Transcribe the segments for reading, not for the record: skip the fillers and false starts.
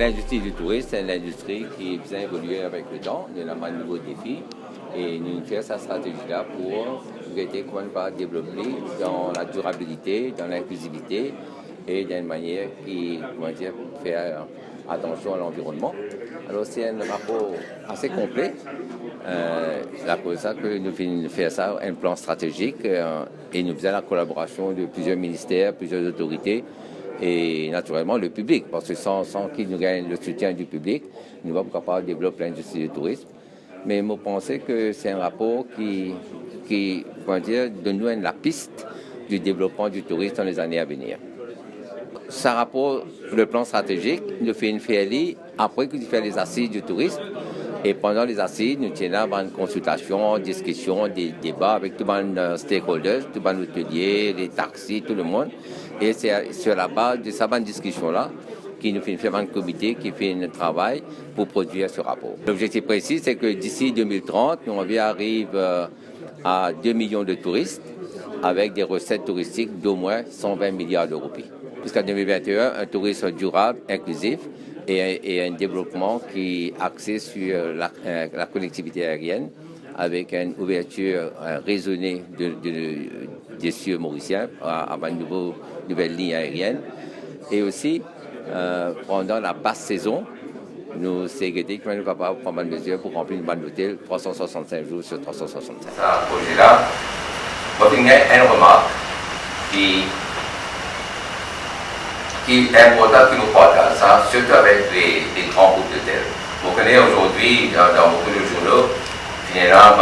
l'industrie du tourisme, c'est une industrie qui est bien évoluée avec le temps. Il y a de nouveaux défis. Et nous faisons sa stratégie-là pour regarder comment on va développer dans la durabilité, dans l'inclusivité et d'une manière qui, fait attention à l'environnement. Alors, c'est un rapport assez complet. C'est pour ça que nous faisons ça, un plan stratégique, et nous faisons la collaboration de plusieurs ministères, plusieurs autorités, et naturellement le public, parce que sans qu'il nous gagne le soutien du public, nous ne sommes pas capables de développer l'industrie du tourisme. Mais je pense que c'est un rapport qui donne nous la piste du développement du tourisme dans les années à venir. Ce rapport, le plan stratégique, nous fait une FLI après que nous faisons les assises du tourisme. Et pendant les assises, nous tenons une consultation, discussion, des débats avec tous les stakeholders, tous les hôteliers, les taxis, tout le monde. Et c'est sur la base de cette discussion-là qui nous fait faire un comité qui fait un travail pour produire ce rapport. L'objectif précis, c'est que d'ici 2030, nous arrive à 2 millions de touristes avec des recettes touristiques d'au moins 120 milliards d'euros. Jusqu'en 2021, un tourisme durable, inclusif et un développement qui est axé sur la connectivité aérienne avec une ouverture raisonnée des cieux mauriciens à une nouvelle ligne aérienne. Et aussi, pendant la basse saison, nous sommes capables de prendre une mesure pour remplir une bande d'hôtel 365 jours sur 365. Ce projet-là, je vais finir une remarque qui est importante que nous partageons ça, surtout avec les grands groupes d'hôtels. Vous connaissez aujourd'hui, dans beaucoup de journaux, finalement,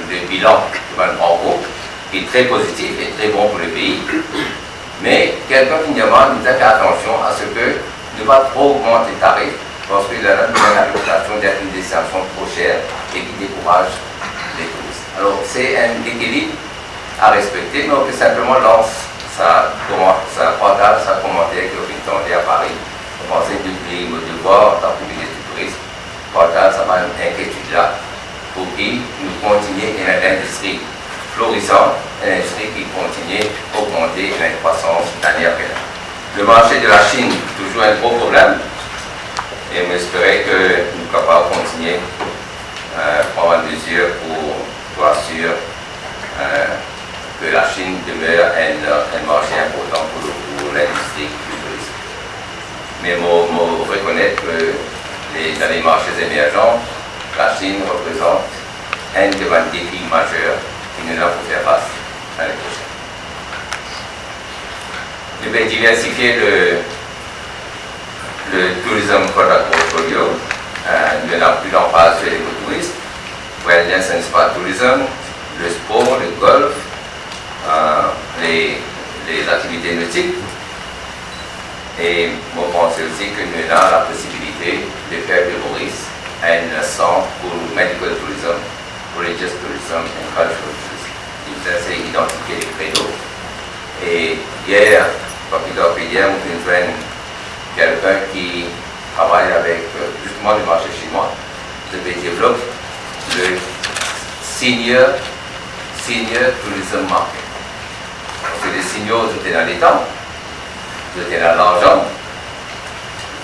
le bilan d'un grand groupe qui est très positif et très bon pour le pays. Mais quelqu'un finalement nous a fait attention à ce que ne pas trop augmenter les tarifs parce qu'il a la réputation d'être une destination trop chère et qui décourage les touristes. Alors c'est un équilibre à respecter, mais on peut simplement lancer sa partage, sa commentaire qui est tenté à Paris. On pensait de mon devoir en tant que ministre du tourisme, partage sa inquiétude-là pour que nous continuions dans l'industrie florissante, une industrie qui continue à augmenter la croissance d'année après année. Le marché de la Chine, toujours un gros problème, et on espérait que nous sommes capables de continuer à prendre des mesures pour assurer que la Chine demeure un marché important pour l'industrie du tourisme. Mais il faut reconnaître que dans les marchés émergents, la Chine représente un défi majeur qui nous a pour faire face l'année prochaine. Nous devons diversifier le tourism product portfolio. Nous n'avons plus d'emphase sur l'écotourisme, wellness and spa tourism, le sport, le golf, les activités nautiques. Et je pense aussi que nous avons la possibilité de faire de Maurice un centre pour medical tourism, religious tourism et cultural tourism. Nous avons identifié les créneaux. Et hier, on a vu quelqu'un qui travaille avec justement le marché chinois, de développer le senior tourism market. C'est des signaux qui étaient dans les temps, qui étaient dans l'argent,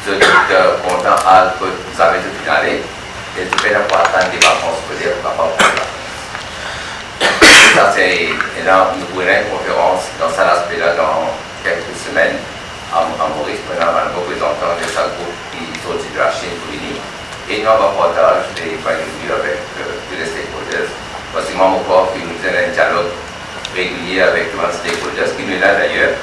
qui étaient contents que vous avez tout finalé, et vous pouvez pas attendre des vacances scolaires pour capable de faire. Ça, c'est énorme. Nous pourrons une conférence dans cet aspect-là dans quelques semaines à Maurice, pour avoir un représentant de chaque groupe qui sortit de la Chine pour venir. Et nous avons partage des points de vue avec tous les stakeholders. Parce que moi, mon corps, qui nous fait un dialogue régulier avec tous les stakeholders, qui nous est là d'ailleurs.